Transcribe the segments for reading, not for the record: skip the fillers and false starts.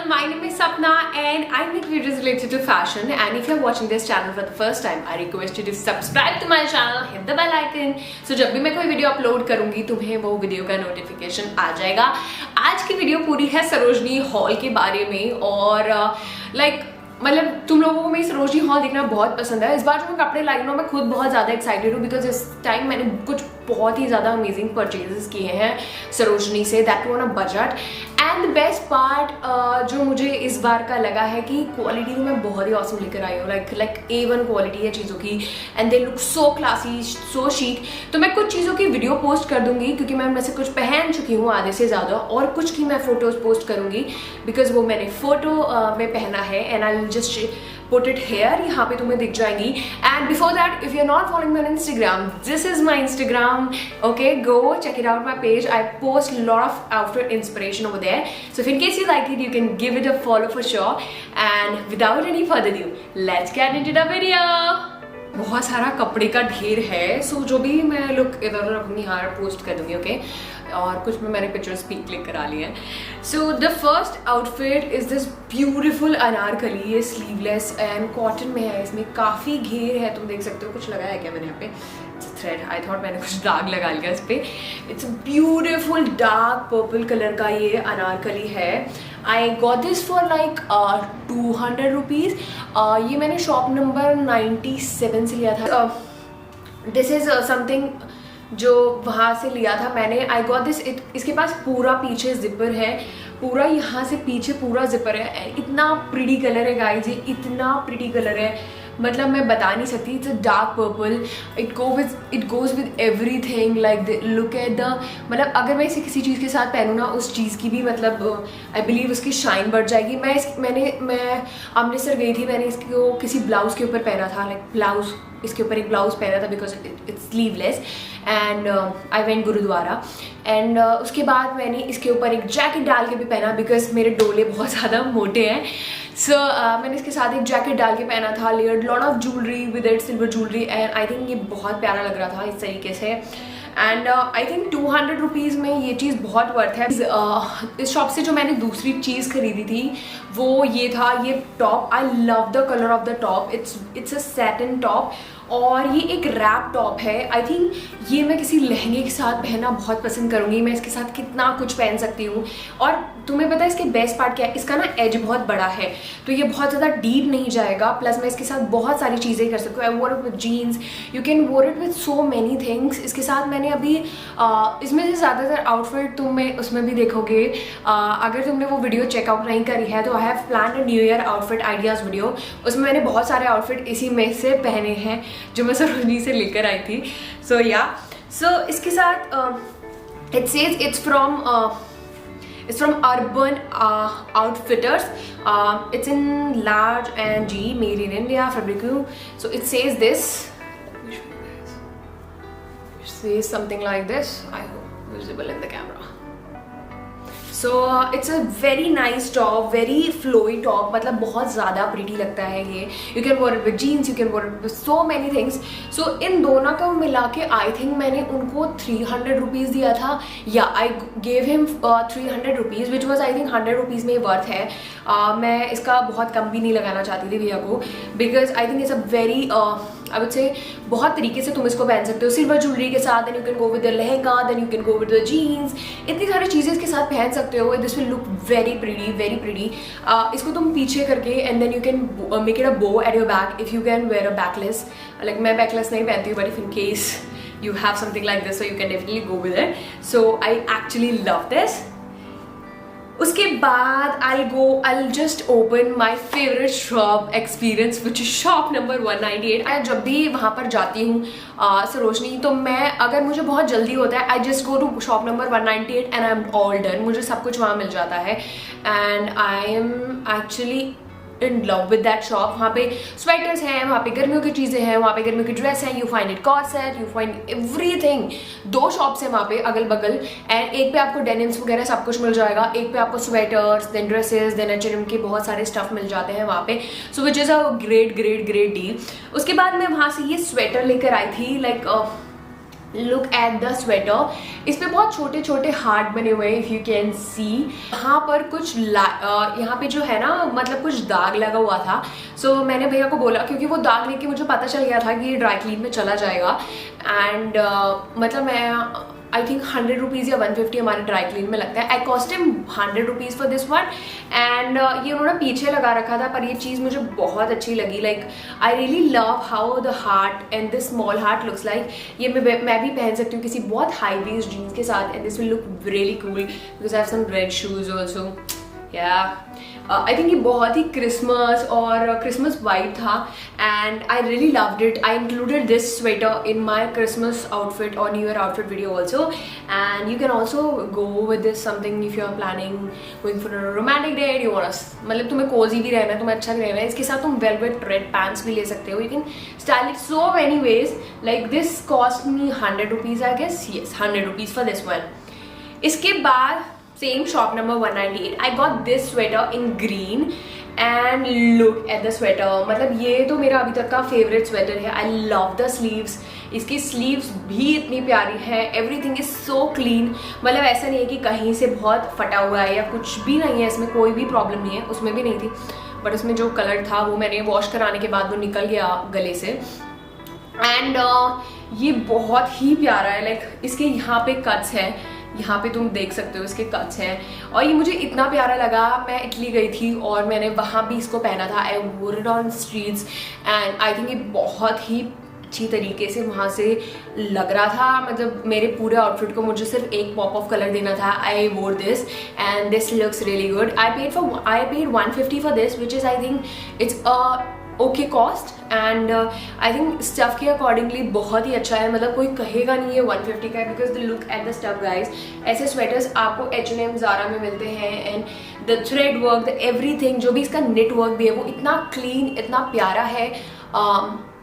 my name is Sapna and I make videos related to fashion, and if you're watching this channel for the first time, I request you to subscribe to my channel, hit the bell icon, so जब भी मैं कोई video upload करूंगी तुम्हें वो video का notification आ जाएगा। आज की वीडियो पूरी है सरोजनी हॉल के बारे में और मतलब तुम लोगों को मेरी सरोजनी हॉल देखना बहुत पसंद है। इस बार जो मैं कपड़े लाई हूँ मैं खुद बहुत ज़्यादा एक्साइटेड हूँ बिकॉज इस टाइम मैंने कुछ बहुत ही ज़्यादा अमेजिंग परचेजेस किए हैं सरोजनी से, that too on a budget. And the best part जो मुझे इस बार का लगा है कि क्वालिटी तो मैं बहुत ही ऑसम लेकर आई हूँ, लाइक A1 क्वालिटी है चीज़ों की and they look so classy, so chic. तो मैं कुछ चीज़ों की वीडियो पोस्ट कर दूंगी क्योंकि मैं उनमें से कुछ पहन चुकी हूँ आधे से ज़्यादा, और कुछ की मैं फोटोज पोस्ट करूँगी बिकॉज वो मैंने फोटो में पहना है and I just put it here, यहाँ पे तुम्हें दिख जाएंगी। And before that, if you're not following me on Instagram, this is my Instagram. Okay, go check it out my page. I post a lot of outfit inspiration over there. So if in case you like it, you can give it a follow for sure. And without any further ado, let's get into the video. बहुत सारा कपड़े का ढेर है, सो जो भी मैं look इधर उधर अपनी हार पोस्ट कर दूंगी, ओके। और कुछ में मैंने पिक्चर्स भी क्लिक करा लिए हैं। So the first outfit is this beautiful Anarkali, ये स्लीवलेस एंड कॉटन में है, इसमें काफ़ी घेर है, तुम देख सकते हो। कुछ लगाया है क्या मैंने यहाँ पे? थ्रेड, आई थॉट मैंने कुछ दाग लगा लिया इस पर। It's beautiful dark purple colour का ये अनारकली है। I got this for like 200 rupees. ये मैंने शॉप नंबर 97 से लिया था। दिस इज़ समथिंग जो वहाँ से लिया था मैंने। आई गॉट दिस, इसके पास पूरा पीछे जिपर है, पूरा यहाँ से पीछे पूरा जिपर है। इतना प्रिटी कलर है गाइस, ये इतना प्रिटी कलर है, मतलब मैं बता नहीं सकती। It's a dark purple, it goes with everything, like look at the, मतलब अगर मैं इसे किसी चीज़ के साथ पहनूँ ना, उस चीज़ की भी मतलब आई बिलीव उसकी शाइन बढ़ जाएगी। मैं अमृतसर गई थी, मैंने इसको किसी ब्लाउज़ के ऊपर पहना था, लाइक ब्लाउज़, इसके ऊपर एक ब्लाउज़ पहना था because its sleeveless and I went gurdwara and उसके बाद मैंने इसके ऊपर एक जैकेट डाल के भी पहना बिकॉज मेरे डोले बहुत ज़्यादा मोटे हैं। सो मैंने इसके साथ एक जैकेट डाल के पहना था, layered lot of jewellery with it, silver jewellery, and I think ये बहुत प्यारा लग रहा था इस तरीके से। एंड आई थिंक 200 रुपीज़ में ये चीज़ बहुत वर्थ है। इस शॉप से जो मैंने दूसरी चीज़ खरीदी थी वो ये था, ये top. I love the colour of the top, it's a satin top और ये एक रैप टॉप है। आई थिंक ये मैं किसी लहंगे के साथ पहनना बहुत पसंद करूँगी। मैं इसके साथ कितना कुछ पहन सकती हूँ। और तुम्हें पता है इसके बेस्ट पार्ट क्या है? इसका ना एज बहुत बड़ा है, तो ये बहुत ज़्यादा डीप नहीं जाएगा। प्लस मैं इसके साथ बहुत सारी चीज़ें कर सकती हूँ। I wore it with jeans, you can wore it with so many things. इसके साथ मैंने अभी इसमें से ज़्यादातर आउटफिट तुम्हें उसमें भी देखोगे। अगर तुमने वो वीडियो चेकआउट नहीं करी है तो I have plan a new year outfit ideas video, उसमें मैंने बहुत सारे आउटफिट इसी में से पहने हैं जो मैं सरोजनी से लेकर आई थी। सो सो इसके साथ it says it's from Urban Outfitters. It's in large and G, made in India, Fabricu. So it says this. Let me show you guys. It says something like this. I hope visible in the camera. So it's a very nice top, very flowy top, मतलब बहुत ज़्यादा pretty लगता है ये। You can wear it with jeans, you can wear it with so many things. So इन दोनों को मिला के आई थिंक मैंने उनको 300 रुपीज़ दिया था, या I gave him 300 rupees which was I think 100 rupees में वर्थ है। मैं इसका बहुत कम भी नहीं लगाना चाहती थी भैया को because I think it's a very I would से बहुत तरीके से तुम इसको पहन सकते हो सिल्वर ज्वेलरी के साथ, then you can go with the lehenga, then you can go with the jeans, इतनी सारी चीज़ें इसके साथ पहन सकते हो। This will look very pretty, very pretty. इसको तुम पीछे करके and then you can make it a bow at your back if you can wear a backless. Like मैं बैकलेस नहीं पहनती हूँ, but if in case you have something like this, so you can definitely go with it. So I actually love this. उसके बाद I'll just open my favorite shop experience which is shop number 198. मैं जब भी वहाँ पर जाती हूँ सरोजनी, तो मैं अगर मुझे बहुत जल्दी होता है I just go to shop number 198 and I'm all done. मुझे सब कुछ वहाँ मिल जाता है and I am actually in love with that shop. वहाँ पे स्वेटर्स हैं, वहाँ पे गर्मियों की चीज़ें हैं, वहाँ पे गर्मियों की ड्रेस है, you find it corset, you find everything. 2 shops हैं वहाँ पे अगल बगल एंड एक पे आपको डेनिम्स वगैरह सब कुछ मिल जाएगा, एक पे आपको sweaters, then dresses, then H&M के बहुत सारे स्टफ मिल जाते हैं वहाँ पे। So which is a great deal. उसके बाद मैं वहाँ से ये स्वेटर लेकर आई थी, like look at the sweater. इस पे बहुत छोटे छोटे हार्ट बने हुए हैं, इफ यू कैन सी। यहाँ पर कुछ यहाँ पे जो है ना, मतलब कुछ दाग लगा हुआ था। सो मैंने भैया को बोला, क्योंकि वो दाग लेके मुझे पता चल गया था कि ये ड्राई क्लीन में चला जाएगा। एंड मतलब मैं आई थिंक 100 रुपीज़ या 150 हमारे ड्राई क्लीन में लगता है। I cost him 100 rupees for this one. And ये उन्होंने पीछे लगा रखा था, पर ये चीज़ मुझे बहुत अच्छी लगी। Like I really love how the heart and this small heart looks like. ये मैं भी पहन सकती हूँ किसी बहुत हाई वेस्ट जीन्स के साथ, and this will look really cool because I have some red shoes also. I think ये बहुत ही क्रिसमस और क्रिसमस वाइब था, and I really loved it. I included this sweater in my Christmas outfit और new year outfit video also, and you can also go with this something if you are planning going for a romantic date. You want, मतलब तुम्हें Cozi भी रहना है, तुम्हें अच्छा भी रहना है, इसके साथ तुम वेलवेट रेड पैंट्स भी ले सकते हो। You can style it so many ways. Like this cost me 100 rupees I guess, yes 100 rupees for this one. इसके बाद same shop number 198, I got this sweater in green and look at the sweater। मतलब ये तो मेरा अभी तक का favourite sweater है। I love the sleeves, इसकी स्लीव्स भी इतनी प्यारी है। एवरीथिंग इज सो क्लीन, मतलब ऐसा नहीं है कि कहीं से बहुत फटा हुआ है या कुछ भी नहीं है, इसमें कोई भी प्रॉब्लम नहीं है। उसमें भी नहीं थी, बट उसमें जो कलर था वो मैंने वॉश कराने के बाद वो निकल गया गले से। एंड ये बहुत ही प्यारा है। लाइक इसके यहाँ पे कट्स हैं, यहाँ पे तुम देख सकते हो इसके कट्स हैं, और ये मुझे इतना प्यारा लगा। मैं इटली गई थी और मैंने वहाँ भी इसको पहना था। I wore it on streets and I think ये बहुत ही अच्छी तरीके से वहाँ से लग रहा था। मतलब मेरे पूरे आउटफिट को मुझे सिर्फ एक पॉप ऑफ कलर देना था। आई वोर this and this looks really good. I paid 150 for this which is I think it's okay cost, and I think stuff के अकॉर्डिंगली बहुत ही अच्छा है। मतलब कोई कहेगा नहीं है 150 का, because the look at the stuff guys. ऐसे स्वेटर्स आपको H&M ज़ारा में मिलते हैं, and the thread work, the everything, जो भी इसका नेट वर्क भी है वो इतना क्लीन, इतना प्यारा है।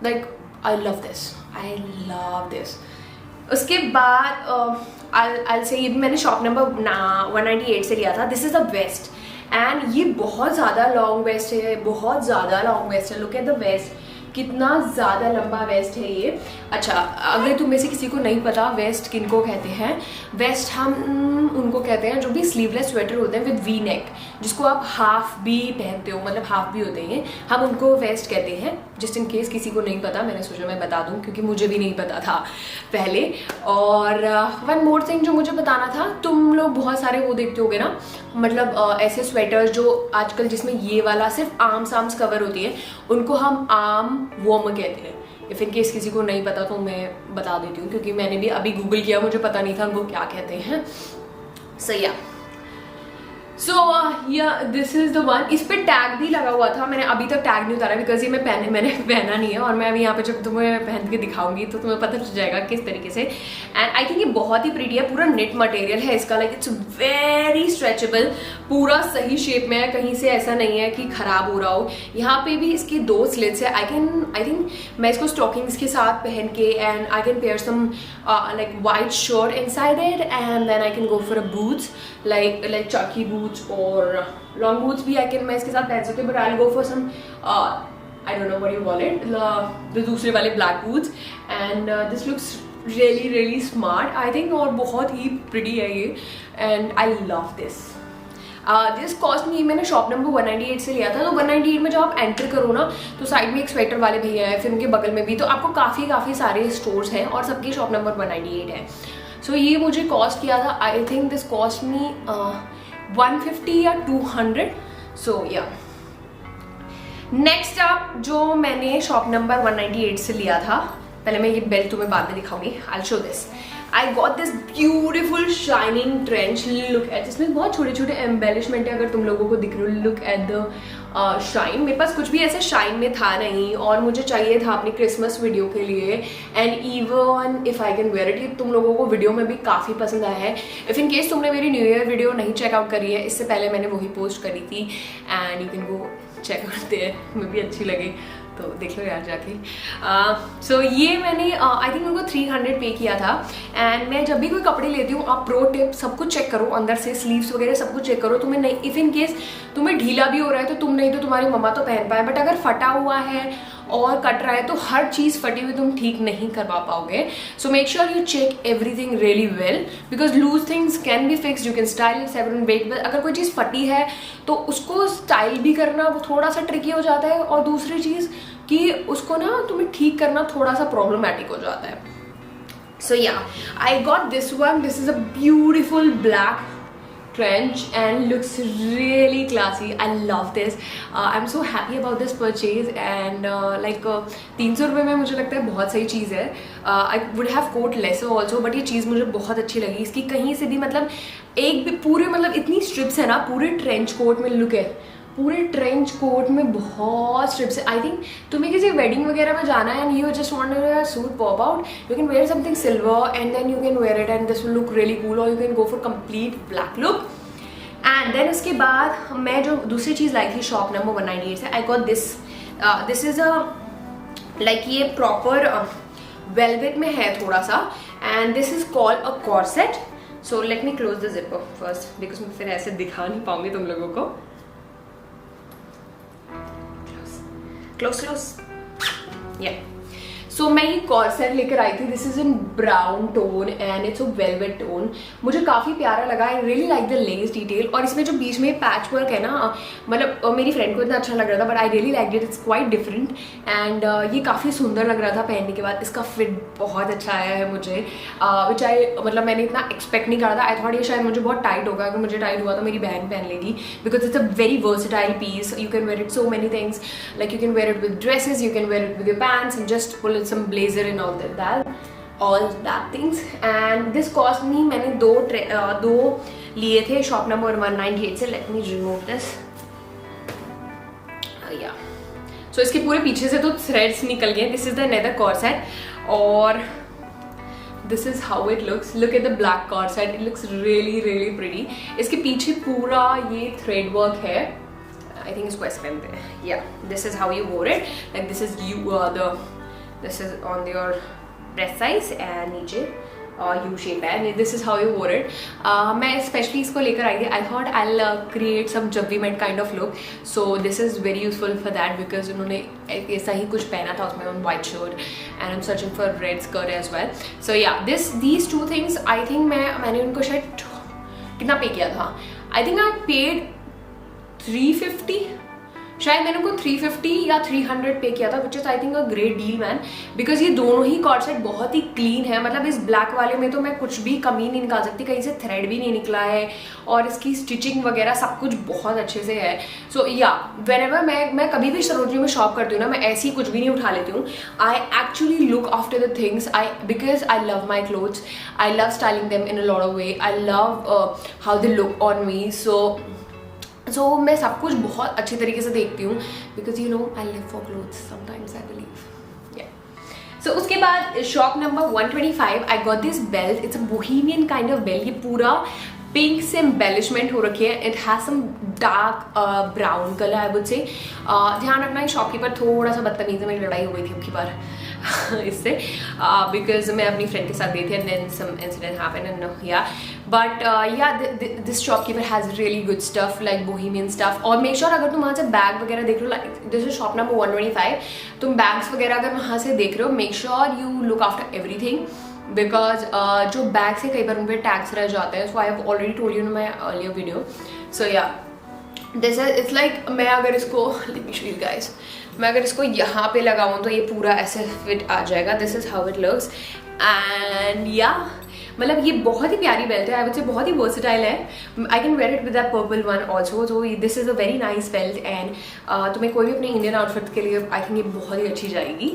Like I love this, I love this. उसके बाद I'll say ये भी मैंने शॉप नंबर 198 से लिया था। This is the waist, and ये बहुत ज़्यादा लॉन्ग वेस्ट है, बहुत ज़्यादा लॉन्ग वेस्ट है। लुक एट द वेस्ट, कितना ज़्यादा लंबा वेस्ट है ये। अच्छा, अगर तुम में से किसी को नहीं पता वेस्ट किनको कहते हैं, वेस्ट हम उनको कहते हैं जो भी स्लीवलेस स्वेटर होते हैं विद वी नेक, जिसको आप हाफ भी पहनते हो, मतलब हाफ भी होते हैं, हम उनको वेस्ट कहते हैं। जस्ट इन केस किसी को नहीं पता, मैंने सोचा मैं बता दूं, क्योंकि मुझे भी नहीं पता था पहले। और वन मोर थिंग जो मुझे बताना था, तुम लोग बहुत सारे वो देखते होगे ना, मतलब ऐसे स्वेटर जो आजकल जिसमें ये वाला सिर्फ आर्म्स कवर होती है, उनको हम आर्म वार्मर कहते हैं। इफ इन केस किसी को नहीं पता तो मैं बता देती हूँ, क्योंकि मैंने भी अभी गूगल किया, मुझे पता नहीं था उनको क्या कहते हैं। सही है। So this is the one. इस पे टैग भी लगा हुआ था, मैंने अभी तक टैग नहीं उतारा बिकॉज ये मैंने पहना नहीं है, और मैं अभी यहाँ पे जब तुम्हें पहन के दिखाऊंगी तो तुम्हें पता चल जाएगा किस तरीके से। एंड आई थिंक ये बहुत ही प्रीटी है, पूरा नेट मटेरियल है इसका। लाइक इट्स वेरी स्ट्रेचेबल, पूरा सही शेप में है, कहीं से ऐसा नहीं है कि खराब हो रहा हो। यहाँ पे भी इसकी 2 स्लिट्स है। आई थिंक मैं इसको स्टॉकिंग्स के साथ पहन के, and I can pair some like white shirt inside it, and then I can go for a boots like chunky boots और लॉन्ग बूट्स भी मैं इसके साथ पहन सकती हूँ, but I will go for some I don't know what you call it, the दूसरे वाले black boots. And this looks really really smart I think, और बहुत ही प्रिटी है ये, and I love this. This cost मी, मैंने shop number 198 से लिया था। तो 198 में जब आप एंटर करो ना, तो साइड में एक स्वेटर वाले भैया है, फिर उनके बगल में भी, तो आपको काफ़ी सारे स्टोर्स हैं, और सबके शॉप नंबर 198 है। सो ये मुझे कॉस्ट किया था, आई थिंक दिस कॉस्ट मी 150 या 200। सो या नेक्स्ट अप जो मैंने शॉप नंबर 198 से लिया था, पहले मैं ये बेल्ट तुम्हें बाद में दिखाऊंगी। I show this. I got this beautiful shining trench. Look at, इसमें बहुत छोटे छोटे एम्बेलिशमेंट है, अगर तुम लोगों को दिख रहे हो। Look at the shine. मेरे पास कुछ भी ऐसे शाइन में था नहीं, और मुझे चाहिए था अपनी क्रिसमस वीडियो के लिए, and even if I can wear it, तुम लोगों को वीडियो में भी काफ़ी पसंद आया है। इफ इन केस तुमने मेरी न्यू ईयर वीडियो नहीं चेकआउट करी है, इससे पहले मैंने वही पोस्ट करी थी, and you can go check out there, मुझे भी अच्छी लगी तो देख लो यार जाके। सो ये मैंने आई थिंक उनको 300 पे किया था। एंड मैं जब भी कोई कपड़े लेती हूँ, आप प्रो टिप, सब कुछ चेक करो, अंदर से स्लीव्स वगैरह सब कुछ चेक करो। तुम्हें नहीं, इफ इन केस तुम्हें ढीला भी हो रहा है तो तुम नहीं तो तुम्हारी मम्मा तो पहन पाए, बट अगर फटा हुआ है और कट रहा है तो हर चीज़ फटी हुई तुम ठीक नहीं करवा पाओगे. So make sure you check everything really well because loose things can be fixed, you can style it seven wait. अगर कोई चीज़ फटी है तो उसको स्टाइल भी करना वो थोड़ा सा ट्रिकी हो जाता है, और दूसरी चीज़ कि उसको ना तुम्हें ठीक करना थोड़ा सा प्रॉब्लमैटिक हो जाता है. So yeah, I got this one. This is a beautiful black trench and looks really classy. I love this. I'm so happy about this purchase and like 300 रुपये में मुझे लगता है बहुत सही चीज़ है. I would have quote lesser also, but ये चीज़ मुझे बहुत अच्छी लगी. इसकी कहीं से भी मतलब एक भी पूरे मतलब इतनी स्ट्रिप्स है ना पूरे ट्रेंच कोट में. लुक है, पूरे ट्रेंच कोट में बहुत स्ट्रिप्स है. आई थिंक तुम्हें किसी वेडिंग वगैरह में जाना है and you just want your suit pop out, you can wear something silver and then you can wear it and this will look really cool, और you can go for complete black look. And then उसके बाद मैं जो दूसरी चीज़ लाई थी shop number 198 से, आई got this is a like ये proper velvet में है थोड़ा सा, and this is called a corset. So let me close the zipper first because मैं फिर ऐसे दिखा नहीं पाऊंगी तुम लोगों को. Close. Yeah. सो मैं ये कॉर्सेट लेकर आई थी. This is in brown tone and it's a velvet tone. मुझे काफ़ी प्यारा लगा. आई really like the less detail, और इसमें जो बीच में पैच वर्क है ना, मतलब मेरी फ्रेंड को इतना अच्छा लग रहा था but I really like it. It's quite different and ये काफ़ी सुंदर लग रहा था पहनने के बाद. इसका फिट बहुत अच्छा आया है मुझे, विच आई मतलब मैंने इतना एक्सपेक्ट नहीं करा था. आई थॉट ये शायद मुझे बहुत टाइट होगा. अगर मुझे टाइट हुआ तो मेरी बहन पहन लेगी because it's a very versatile piece. You can wear it so many things, like you can wear it with dresses, you can wear it with your pants and just pull in some blazer and all that things. And this cost me, मैंने दो लिए थे shop number 198 से. let me remove this. yeah, so इसके पूरे पीछे से तो threads निकल गए. this is the another corset और this is how it looks. look at the black corset, it looks really really pretty. इसके पीछे पूरा ये thread work है. I think इसको ऐसे पहनते हैं. Yeah, this is how you wore it. Like this is this is on your breast size and नीचे U shape है and this is how you wore it. मैं स्पेशली इसको लेकर आई थी. I thought I'll create some jabbi-mint kind of look. So this is very useful for that because उन्होंने ऐसा ही कुछ पहना था उसमें, on white shirt and I'm searching for red skirt as well. So yeah, these two things I think मैंने उनको शायद कितना पे किया था. I think I paid 350, शायद मैंने उनको 350 या 300 पे किया था, which is I think a great deal man. Because ये दोनों ही कॉर्सेट बहुत ही क्लीन है. मतलब इस ब्लैक वाले में तो मैं कुछ भी कमी नहीं निकाल सकती, कहीं से थ्रेड भी नहीं निकला है और इसकी स्टिचिंग वगैरह सब कुछ बहुत अच्छे से है. सो या व्हेनेवर मैं कभी भी सरोजनी में शॉप करती हूँ ना, मैं ऐसी कुछ भी नहीं उठा लेती हूँ. I actually look after the things because I love my clothes, I love styling them in a lot of way, I love how they look on me. So मैं सब कुछ बहुत अच्छे तरीके से देखती हूँ because you know I live for clothes sometimes I believe. So उसके बाद shop number 125 I got this belt. It's a bohemian kind of belt. ये पूरा पिंक से एम्बेलिशमेंट हो रखी है. It has some dark brown colour I would say. ध्यान रखना शॉपकीपर थोड़ा सा बदतमीज है, मेरी लड़ाई हो गई थी अब की बार इससे बिकॉज मैं अपनी फ्रेंड के साथ गई थी and then some incident happened and yeah but yeah this shopkeeper has really good stuff like bohemian stuff. और मेक श्योर अगर तुम वहाँ से बैग वगैरह देख रहे हो, like this is shop number 125, तुम बैग्स वगैरह अगर वहाँ से देख रहे हो make sure you look after everything because जो बैग से कई बार उन पर टैग्स रह जाते हैं. So I have already told you in my earlier video. So या दिस इज इट्स लाइक मैं अगर इसको let me show you guys, मैं अगर इसको यहाँ पे लगाऊँ तो ये पूरा ऐसे फिट आ जाएगा. This is how it looks and या मतलब ये बहुत ही प्यारी बेल्ट है. आई वुड से बहुत ही वर्सेटाइल है. I can wear it with that purple one also. So this is a very nice belt and तुम्हें कोई भी अपने इंडियन आउटफिट के लिए आई थिंक ये बहुत ही अच्छी जाएगी.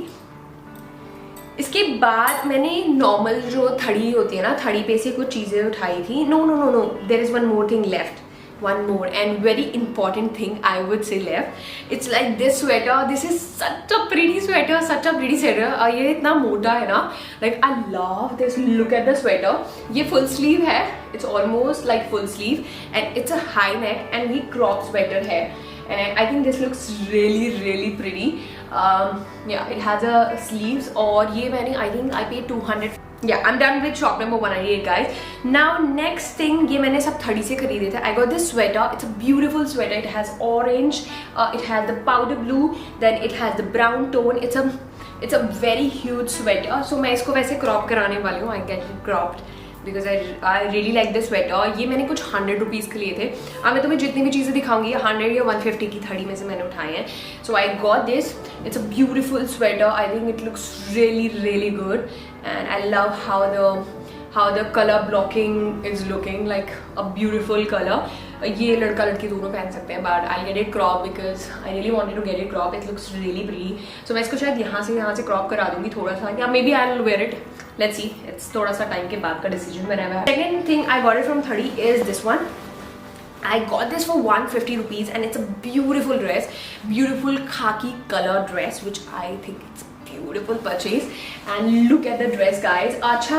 इसके बाद मैंने नॉर्मल जो थड़ी होती है ना, थड़ी पे से कुछ चीज़ें उठाई थी. No no no no there is one more thing left. One more and very important thing I would say left. It's like this sweater. This is such a pretty sweater, such a pretty sweater. ये इतना मोटा है ना, like I love this. Look at the sweater. ये full sleeve है. It's almost like full sleeve and it's a high neck and ये crop sweater है. And I think this looks really really pretty. या it has a sleeves, और ये मैंने I think I पे 200. Yeah, I'm done with shop number 198 guys. Now next thing, ये मैंने सब 30 से खरीदे थे. I got this sweater. It's a beautiful sweater. It has orange, it has the powder blue, then it has the brown tone. It's a very huge sweater. So मैं इसको वैसे crop कराने वाली हूँ. I get it cropped because I really like this sweater. ये मैंने कुछ 100 rupees के लिए थे. अब मैं तुम्हें जितनी भी चीज़ें दिखाऊंगी 100 या 150 की 30 में से मैंने उठाए हैं. So I got this. It's a beautiful sweater. I think it looks really good. And I love how the color blocking is looking like a beautiful color. ये लड़का लड़की दोनों पहन सकते हैं, but I'll get it crop because I really wanted to get it crop. It looks really pretty. So मैं इसको शायद यहाँ से crop करा दूंगी थोड़ा सा, या maybe I'll wear it. Let's see. It's थोड़ा सा टाइम के बाद का decision whenever I have. Second thing I got it from 30 is this one. I got this for 150 rupees and it's a beautiful dress, beautiful khaki color dress, which I think it's beautiful purchase. And look at the dress guys. अच्छा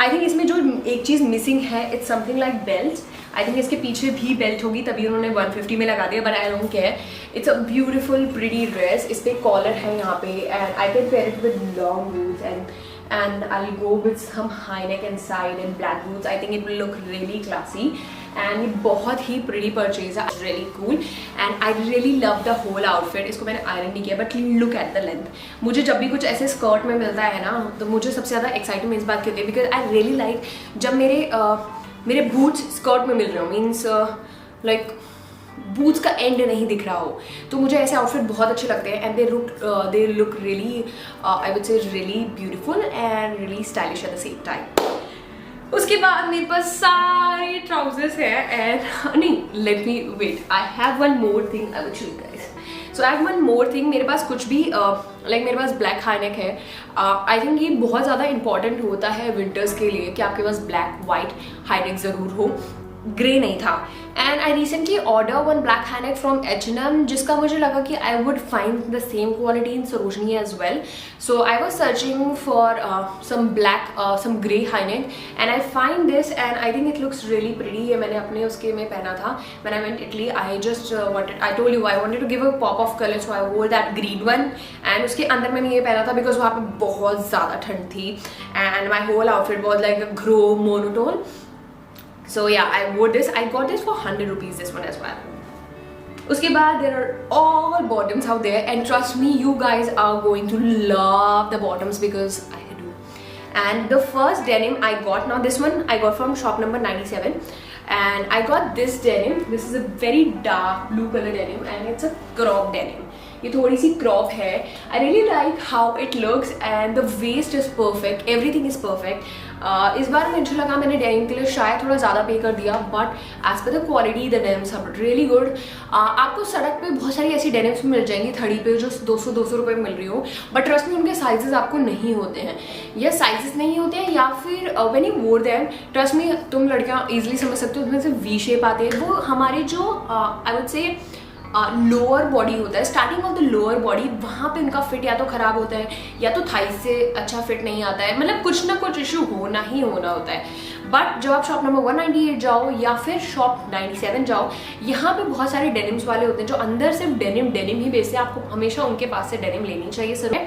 I think इसमें जो एक चीज़ missing है, it's something like belt. I think इसके पीछे भी belt होगी, तभी उन्होंने 150 में लगा दिया, but I don't care. It's a beautiful pretty dress. इस पे कॉलर है यहाँ पे, and I can pair it with long boots and I'll go with some high neck inside and black boots. I think it will look really classy. And ये बहुत ही pretty purchase है, really cool. And I really love the whole outfit. इसको मैंने iron नहीं किया, but look at the length. मुझे जब भी कुछ ऐसे स्कर्ट में मिलता है ना, तो मुझे सबसे ज़्यादा एक्साइटमेंट इस बात की होती है, because I really like जब मेरे बूट्स स्कर्ट में मिल रहे हो, मीन्स लाइक बूट्स का एंड नहीं दिख रहा हो, तो मुझे ऐसे आउटफिट बहुत अच्छे लगते हैं. And they look really I would say really beautiful and really stylish at the same time. उसके बाद मेरे पास सारे ट्राउजर्स हैं एंड नहीं, let me wait, I have one more thing I will show you guys. So I have one more thing. मेरे पास कुछ भी लाइक मेरे पास ब्लैक हाई नेक है. आई थिंक ये बहुत ज़्यादा इंपॉर्टेंट होता है विंटर्स के लिए कि आपके पास ब्लैक वाइट हाई नेक ज़रूर हो. ग्रे नहीं था. And I recently order one black high neck from H&M, जिसका मुझे लगा कि I would find the same quality in Sarojini as well. So I was searching for some black some grey high neck and I find this and I think it looks really pretty. ये मैंने अपने उसके में पहना था when I went Italy. I just wanted, I told you I wanted to give a pop of colour, so I wore that green one. And उसके अंदर मैंने ये पहना था बिकॉज वहाँ पे बहुत ज़्यादा ठंड थी and my whole outfit was like a grow monotone. So yeah, I wore this. I got this for 100 rupees, this one as well. उसके बाद there are all bottoms out there and trust me, you guys are going to love the bottoms because I do. And the first denim I got, now this one I got from shop number 97 and I got this denim. This is a very dark blue color denim and it's a crop denim. ये थोड़ी सी crop है. I really like how it looks and the waist is perfect, everything is perfect. इस बार मुझे लगा मैंने denim के लिए शायद थोड़ा ज़्यादा पे कर दिया, but as per the quality the denims are really good. आपको सड़क पे बहुत सारी ऐसी डेनिम्स मिल जाएंगी 30 पे जो 200 रुपये मिल रही हो, बट ट्रस्ट में उनके साइजेस आपको नहीं होते हैं, या साइजेस नहीं होते हैं, या फिर व्हेन यू वोर देम, ट्रस्ट में तुम लड़कियाँ ईजिली समझ सकते हो उसमें से वी शेप आते हैं. वो हमारे जो आई वुड से लोअर बॉडी होता है, starting of the lower body, वहाँ पे उनका फिट या तो ख़राब होता है या तो थाई से अच्छा फिट नहीं आता है. मतलब कुछ ना कुछ इशू होना ही होना होता है. बट जब आप शॉप नंबर 198 जाओ या फिर शॉप 97 जाओ, यहाँ पे बहुत सारे डेनिम्स वाले होते हैं जो अंदर सिर्फ डेनिम ही बेचते हैं. आपको हमेशा उनके पास से डेनिम लेनी चाहिए सर.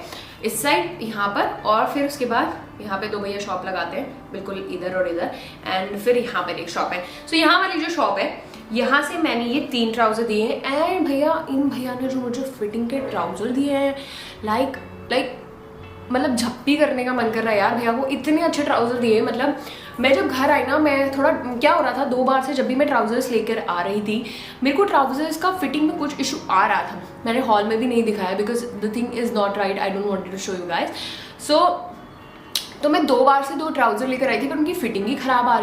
इस साइड यहाँ पर, और फिर उसके बाद यहाँ पे 2 भैया शॉप लगाते हैं बिल्कुल इधर और इधर, एंड फिर यहाँ पर एक शॉप है. सो यहाँ वाली जो शॉप है, यहाँ से मैंने ये 3 ट्राउज़र दिए हैं एंड इन भैया ने जो मुझे फिटिंग के ट्राउज़र दिए हैं, लाइक मतलब झप्पी करने का मन कर रहा है यार. भैया वो इतने अच्छे ट्राउज़र दिए. मतलब मैं जब घर आई ना, मैं थोड़ा क्या हो रहा था, 2 बार से जब भी मैं ट्राउज़र्स लेकर आ रही थी, मेरे को ट्राउज़र्स का फिटिंग में कुछ इशू आ रहा था. मैंने हॉल में भी नहीं दिखाया because the thing is not right. I don't wanted to show you guys. So तो मैं 2 बार से 2 ट्राउज़र लेकर आई थी, पर उनकी फिटिंग ही ख़राब आ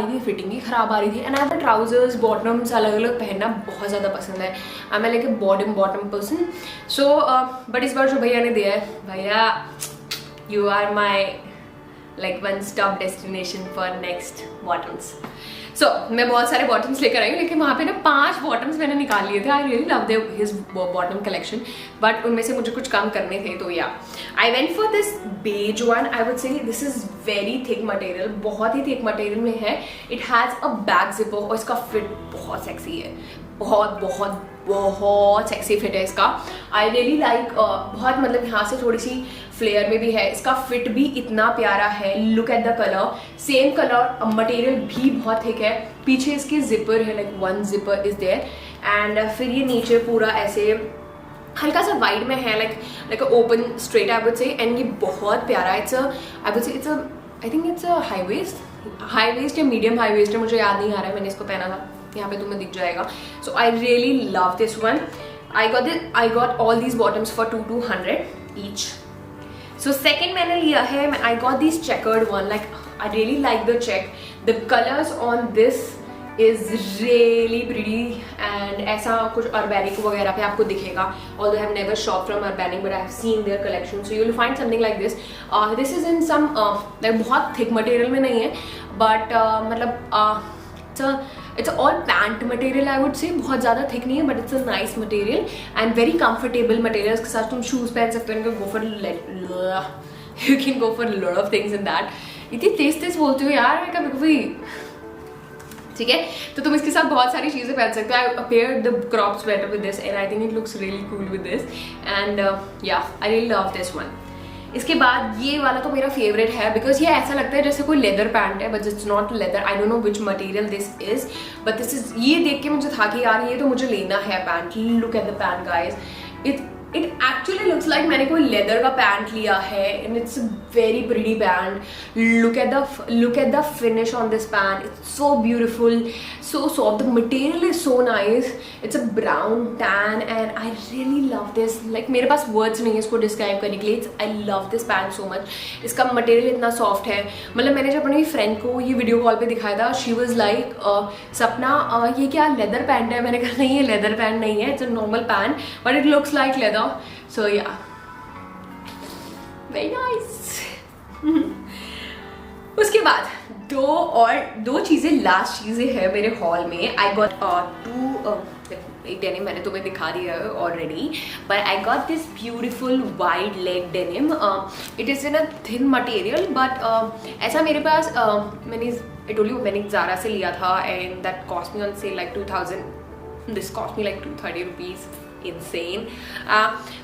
रही थी. एंड आई ट्राउज़र्स बॉटम्स अलग अलग पहनना बहुत ज़्यादा पसंद है. आई मैं like a bottom person. So but इस बार जो भैया ने दिया है, bhaiya you are my like one stop destination for next bottoms. So मैं बहुत सारे बॉटम्स लेकर आई हूँ, लेकिन वहाँ पे ना 5 बॉटम्स मैंने निकाल लिए थे. I really love his bottom collection, but उनमें से मुझे कुछ कम करने थे. तो yeah I went for this beige one. I would say this is very thick material, बहुत ही थिक मटेरियल में है. It has a back zipper और इसका फिट बहुत सेक्सी है, बहुत बहुत सेक्सी फिट है इसका। आई रियली लाइक, बहुत मतलब यहाँ से थोड़ी सी फ्लेयर में भी है, इसका फिट भी इतना प्यारा है। Look at the colour, same colour, material भी बहुत थिक है। पीछे इसकी जिपर है, like one zipper is there, and फिर ये नीचे पूरा ऐसे हल्का सा वाइड में है, like open straight I would say, and ये बहुत प्यारा है। I think it's a high waist या मीडियम हाई वेस्ट है, मुझे याद नहीं आ रहा है, मैंने इसको पहना था, यहाँ पे तुम्हें दिख जाएगा। So I really love this one. I got all these bottoms for 200 each. So second मैंने लिया है, I got this checkered one, like I really like the check, the colours on this is really pretty, and ऐसा कुछ Urbanic वगैरह पे आपको दिखेगा। Although I have never shop from Urbanic but I have seen their collection, so you will find something like this. This is in some like बहुत thick material में नहीं है, बट मतलब it's all pant material I would say, बहुत ज़्यादा thick नहीं है, but it's a nice material and very comfortable material। इसके साथ तुम शूज़ पहन सकते हो, you can go for a lot of things in that। इतनी तेज बोलती हूँ यार मैं कभी, ठीक है, तो तुम इसके साथ बहुत सारी चीज़ें पहन सकते हो। I paired the crop sweater with this and I think it looks really cool with this, and yeah, I really love this one। इसके बाद ये वाला तो मेरा फेवरेट है, बिकॉज ये ऐसा लगता है जैसे कोई लेदर पैंट है, but it's not leather. I don't know which material this is, but this is, ये देख के मुझे था कि यार ये तो मुझे लेना है pant. Look at the pant guys, it actually looks like मैंने कोई लेदर का पैंट लिया है, and it's very pretty pant. Look at the finish on this pant, it's so beautiful, so soft, the material is so nice, it's a brown tan and I really love this, like मेरे पास words नहीं है इसको describe करने के लिए। I love this pant so much, इसका material इतना soft है। मतलब मैंने जब अपनी friend को ये वीडियो कॉल पे दिखाया था, she was like सपना ये क्या leather pant है? मैंने कहा नहीं, ये leather pant नहीं है, it's a normal pant but it looks like leather, so yeah, very nice। उसके बाद दो चीज़ें, लास्ट चीज़ें हैं मेरे हॉल में। आई गॉट एक डेनिम मैंने तुम्हें दिखा दिया है already, but I got this beautiful wide leg denim. It is in a thin material, but ऐसा मेरे पास मैंने ज़ारा से लिया था, and that cost me on sale like 2000, this cost me like 230 rupees, insane।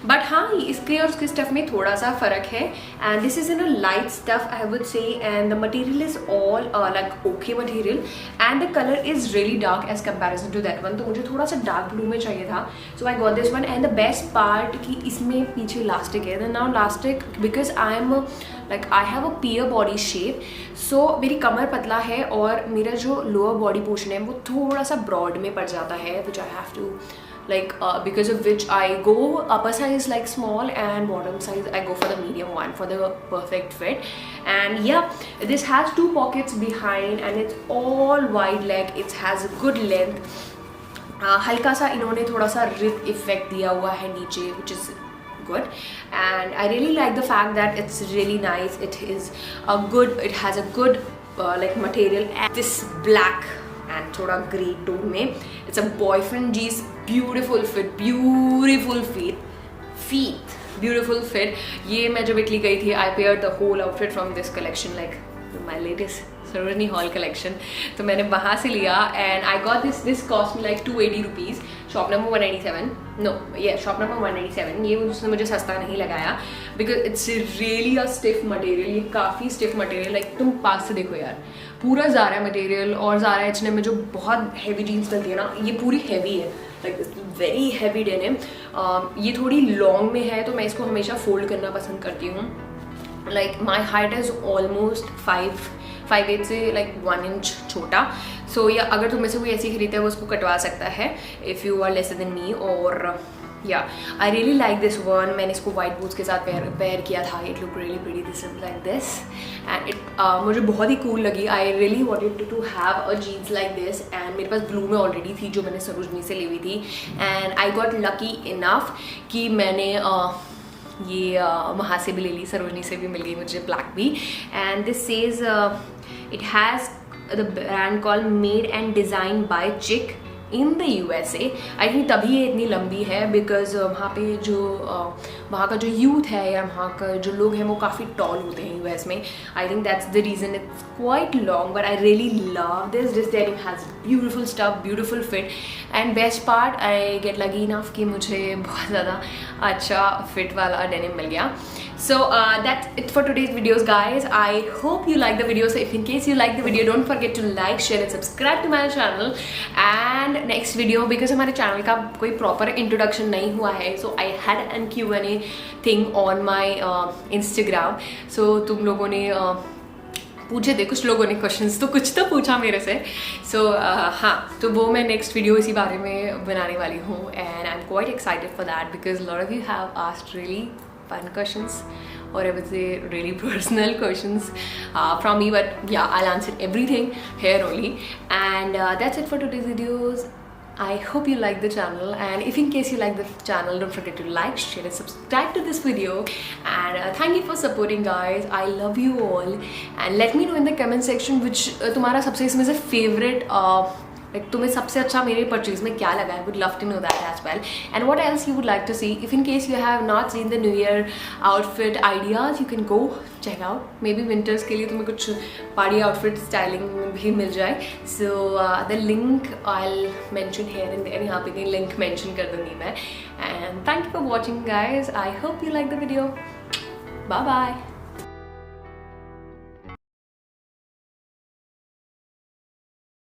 But हाँ, इसके और उसके स्टफ में थोड़ा सा फर्क है, and this is in a light stuff I would say, and the material is all like okay material, and the colour is really dark as comparison to that one, तो मुझे थोड़ा सा डार्क ब्लू में चाहिए था, so I got this one. And the best part कि इसमें पीछे इलास्टिक है, now elastic because I am like I have a pear body shape, so मेरी कमर पतला है और मेरा जो लोअर बॉडी पोर्शन है वो थोड़ा सा ब्रॉड में पड़ जाता है, which I have to like because of which I go upper size like small and bottom size I go for the medium one for the perfect fit। And yeah, this has 2 pockets behind and it's all wide leg, it has a good length। हल्का सा इन्होंने थोड़ा सा rib effect दिया हुआ है नीचे, which is good, and I really like the fact that it's really nice, it has a good like material, and this black and थोड़ा ग्रे टोन में, it's a boyfriend jeans, beautiful fit. ये मैं जब Italy गई थी, I pair the whole outfit from this collection, like my latest Sarojini haul collection, तो मैंने वहाँ से लिया, and I got this cost me like 280 rupees, shop number 197, shop number 197। ये उसने मुझे सस्ता नहीं लगाया, because it's really a stiff material, ये काफ़ी स्टिफ मटेरियल, लाइक तुम पास से देखो यार, पूरा ज़ारा मटेरियल, और ज़ारा H&M में जो बहुत हैवी जीन्स मिलती है ना, ये पूरी हैवी है, लाइक वेरी हैवी डेनिम। ये थोड़ी लॉन्ग में है, तो मैं इसको हमेशा फोल्ड करना पसंद करती हूँ। Like my height is almost 5'8" से लाइक 1 इंच छोटा, सो या अगर तुम में से कोई ऐसी खरीदता है वो उसको कटवा सकता है if you are lesser than me. और yeah I really like this one, मैंने इसको वाइट बूट्स के साथ पेयर किया था, it look really pretty, this is like this, and it मुझे बहुत ही कूल लगी। I really wanted to have a jeans like this, and मेरे पास ब्लू में ऑलरेडी थी जो मैंने सरोजनी से ली हुई थी, and I got lucky enough कि मैंने ये वहाँ से भी ले ली, सरोजनी से भी मिल गई मुझे ब्लैक भी। And this says it has the brand call made and design by chic, in the USA. I think तभी ये इतनी लंबी है बिकॉज वहाँ पे जो वहाँ का जो यूथ है या वहाँ का जो लोग हैं वो काफ़ी टॉल होते हैं US में. I think that's the reason it's quite long, but I really love this denim has beautiful stuff, beautiful fit, and best part I get लगी इनफ कि मुझे बहुत ज़्यादा अच्छा फिट वाला डेनिम मिल गया. So that's it for today's videos, guys. I hope you like the video. So if in case you like the video, don't forget to like, share and subscribe to my channel. And next video, because हमारे channel का कोई proper introduction नहीं हुआ है, so I had an Q&A thing on my Instagram. So तुम लोगों ने पूछे थे, कुछ लोगों ने क्वेश्चंस, तो कुछ तो पूछा मेरे से. सो हाँ, तो वो मैं नेक्स्ट वीडियो इसी बारे में बनाने वाली हूँ. And I am quite excited for that because lot of you have asked really fun questions, or I would say really personal questions from me, but yeah, I'll answer everything here only. And that's it for today's videos. I hope you like the channel, and if in case you like the channel, don't forget to like, share and subscribe to this video. And thank you for supporting, guys. I love you all, and let me know in the comment section which तुम्हारा सबसे इसमें से favorite like तुम्हें सबसे अच्छा मेरे purchase में क्या लगा है. Would love to know that as well. And what else you would like to see. If in case you have not seen the new year outfit ideas, you can go check out. Maybe winters के लिए तुम्हें कुछ party outfit styling भी मिल जाए. So the link I mention here and there, यहाँ पे कहीं लिंक मेंशन कर दूँगी मैं. And thank you for watching, guys. I hope you like the video. Bye bye.